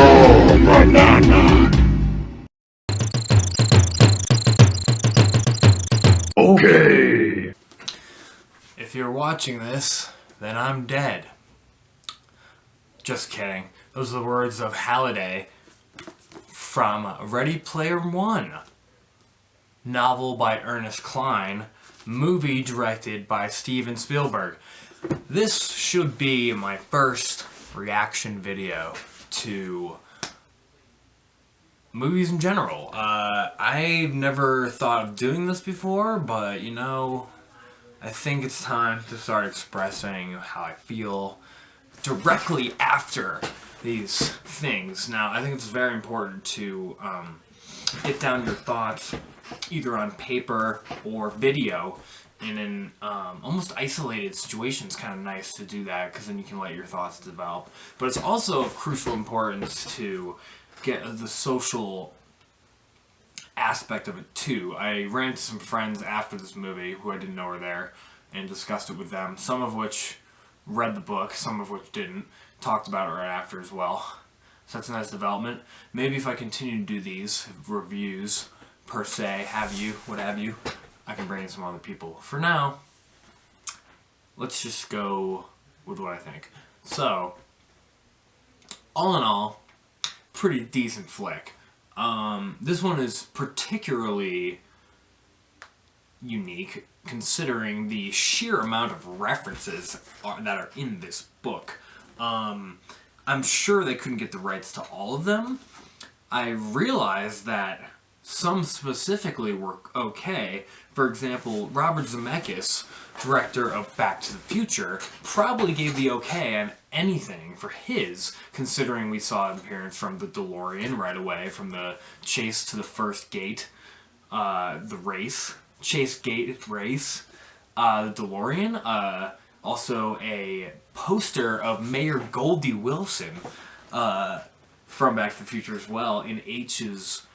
Banana. Okay. If you're watching this, then I'm dead. Just kidding. Those are the words of Halliday from Ready Player One. Novel by Ernest Cline. Movie directed by Steven Spielberg. This should be my first reaction video to movies in general. I've never thought of doing this before, but you know, I think it's time to start expressing how I feel directly after these things. Now, I think it's very important to get down your thoughts either on paper or video. And in almost isolated situations, kind of nice to do that because then you can let your thoughts develop. But it's also of crucial importance to get the social aspect of it too. I ran into some friends after this movie who I didn't know were there and discussed it with them, some of which read the book, some of which didn't, talked about it right after as well. So that's a nice development. Maybe if I continue to do these reviews, per se, what have you, I can bring in some other people. For now, let's just go with what I think. So, all in all, pretty decent flick. This one is particularly unique considering the sheer amount of references that are in this book. I'm sure they couldn't get the rights to all of them. I realized that some specifically were okay. For example, Robert Zemeckis, director of Back to the Future, probably gave the okay on anything for his, considering we saw an appearance from the DeLorean right away, from the chase to the first gate, the race, chase gate race, the DeLorean, also a poster of Mayor Goldie Wilson from Back to the Future as well in H's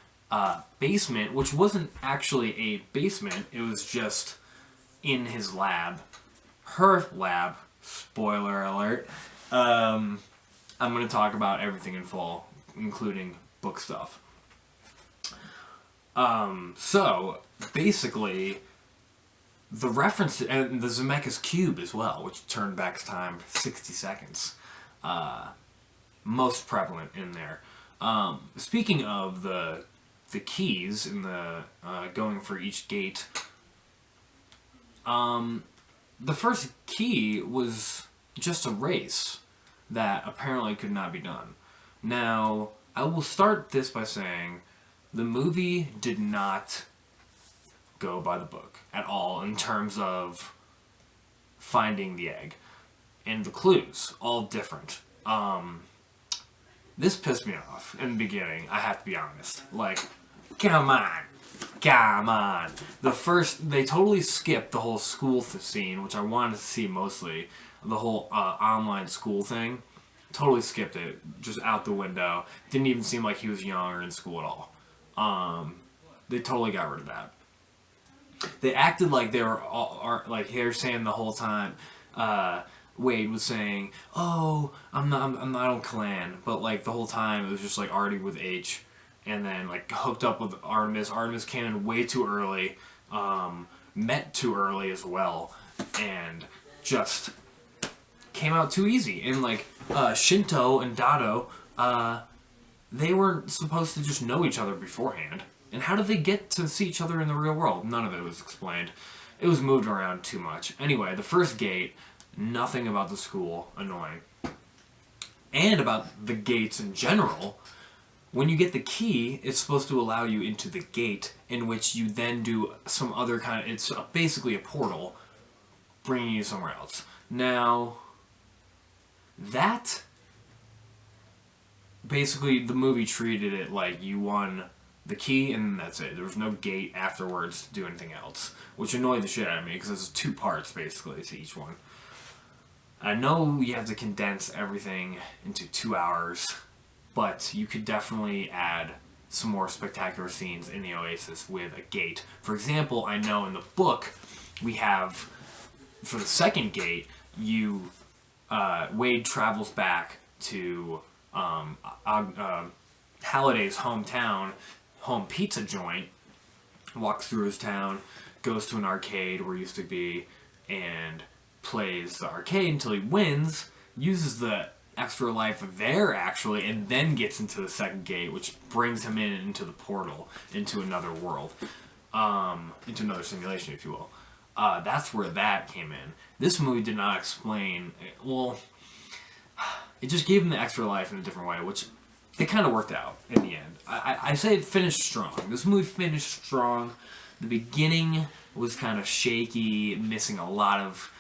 basement, which wasn't actually a basement, it was just in his lab. Her lab. Spoiler alert. I'm going to talk about everything in full, including book stuff. So, basically, the reference to, and the Zemeckis Cube as well, which turned back time 60 seconds. Most prevalent in there. Speaking of the keys in the going for each gate, the first key was just a race that apparently could not be done. Now, I will start this by saying the movie did not go by the book at all in terms of finding the egg. And the clues, all different. This pissed me off in the beginning, I have to be honest. Like, come on. They totally skipped the whole school scene, which I wanted to see mostly. The whole online school thing. Totally skipped it, just out the window. Didn't even seem like he was young or in school at all. They totally got rid of that. They acted like they were like they were saying the whole time. Wade was saying, "Oh, I'm not on Clan," but like the whole time it was just like already with H, and then like hooked up with Artemis. Artemis came in way too early, met too early as well, and just came out too easy. And like Shinto and Dado, they weren't supposed to just know each other beforehand. And how did they get to see each other in the real world? None of it was explained. It was moved around too much. Anyway, the first gate, nothing about the school, annoying. And about the gates in general, when you get the key, it's supposed to allow you into the gate, in which you then do some other kind of, it's basically a portal, bringing you somewhere else. Now, that, basically the movie treated it like you won the key and that's it. There was no gate afterwards to do anything else, which annoyed the shit out of me because there's 2 parts basically to each one. I know you have to condense everything into 2 hours, but you could definitely add some more spectacular scenes in the Oasis with a gate. For example, I know in the book we have, for the second gate, Wade travels back to Halliday's hometown home pizza joint, walks through his town, goes to an arcade where he used to be, and plays the arcade until he wins, uses the extra life there actually, and then gets into the second gate, which brings him into the portal, into another world, into another simulation, if you will. That's where that came in. This movie did not explain. Well, it just gave him the extra life in a different way, which it kind of worked out in the end. I say it finished strong. This movie finished strong. The beginning was kind of shaky, missing a lot of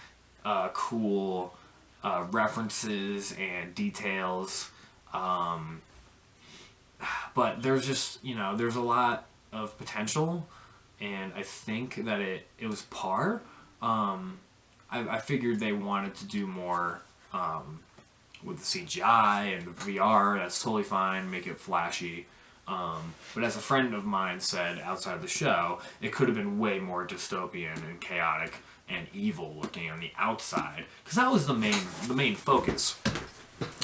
cool references and details. But there's just, there's a lot of potential, and I think that it was par. I figured they wanted to do more with the CGI and the VR. That's totally fine. Make it flashy. But as a friend of mine said outside of the show, it could have been way more dystopian and chaotic and evil looking on the outside, because that was the main focus.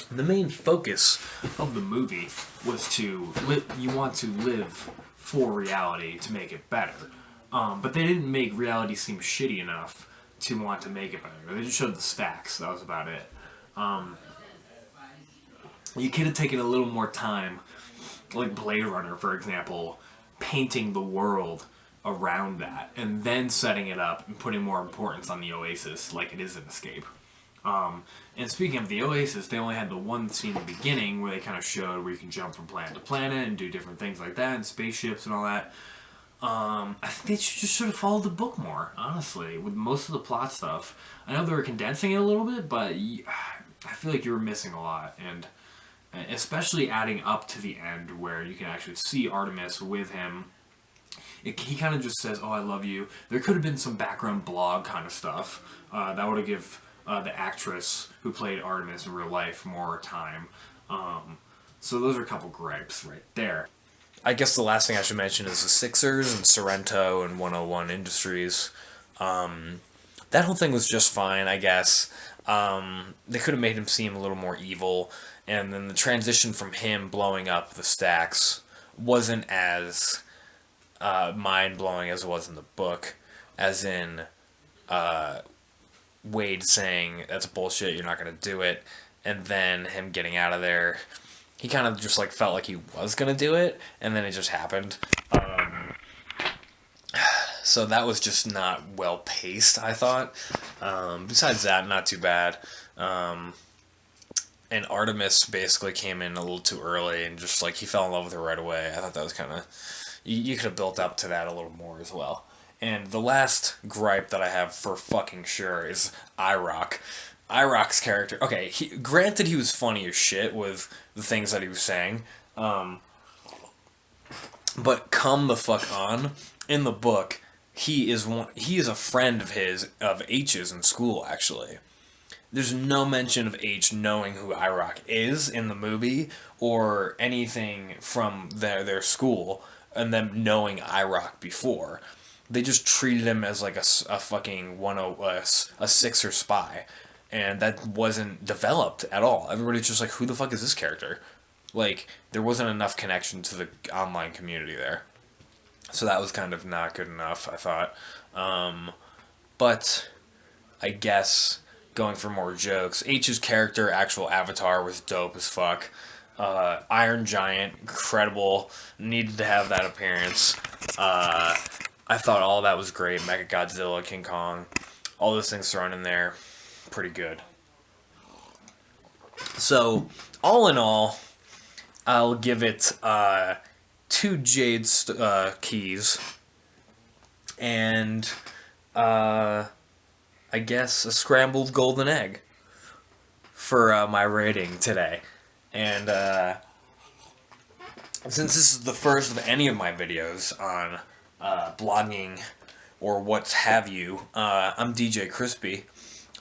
The main focus of the movie was to you want to live for reality to make it better. But they didn't make reality seem shitty enough to want to make it better. They just showed the stacks. That was about it. You could have taken a little more time, like Blade Runner, for example, painting the world around that, and then setting it up and putting more importance on the Oasis, like it is in Escape. And speaking of the Oasis, they only had the one scene in the beginning where they kind of showed where you can jump from planet to planet and do different things like that, and spaceships and all that. I think they just should have followed the book more, honestly, with most of the plot stuff. I know they were condensing it a little bit, but I feel like you were missing a lot, and especially adding up to the end where you can actually see Artemis with him. He kind of just says, "Oh, I love you." There could have been some background blog kind of stuff that would have given the actress who played Artemis in real life more time. So those are a couple gripes right there. I guess the last thing I should mention is the Sixers and Sorrento and 101 Industries. That whole thing was just fine, I guess. They could have made him seem a little more evil, and then the transition from him blowing up the stacks wasn't as mind-blowing as it was in the book, as in Wade saying, "That's bullshit, you're not going to do it," and then him getting out of there. He kind of just felt like he was going to do it, and then it just happened. So that was just not well paced, I thought. Besides that, not too bad. And Artemis basically came in a little too early, and just he fell in love with her right away. I thought that was kind of... You could have built up to that a little more as well. And the last gripe that I have for fucking sure is IROC. IROC's character... Okay, granted he was funny as shit with the things that he was saying. But come the fuck on. In the book, he is a friend of H's in school, actually. There's no mention of H knowing who IROC is in the movie, or anything from their school, and them knowing IROC before. They just treated him as a fucking a Sixer spy, and that wasn't developed at all. Everybody's just who the fuck is this character? There wasn't enough connection to the online community there. So that was kind of not good enough, I thought. But I guess going for more jokes, H's character, actual avatar, was dope as fuck. Iron Giant, incredible. Needed to have that appearance. I thought all that was great. Mechagodzilla, King Kong, all those things thrown in there, pretty good. So, all in all, I'll give it 2 Jade keys, and I guess a scrambled golden egg for my rating today. And since this is the first of any of my videos on blogging or what have you, I'm DJ Crispy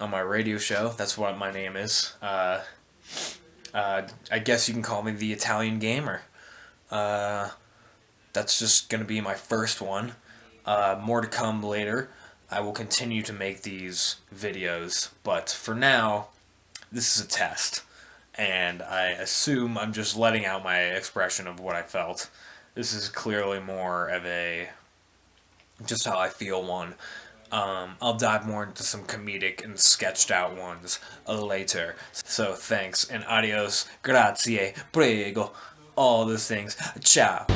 on my radio show. That's what my name is. I guess you can call me the Italian Gamer. That's just going to be my first one. More to come later. I will continue to make these videos, but for now, this is a test. and I assume I'm just letting out my expression of what I felt. This is clearly more of a just how I feel one. I'll dive more into some comedic and sketched out ones later. So thanks and adios, grazie, prego, all those things. Ciao.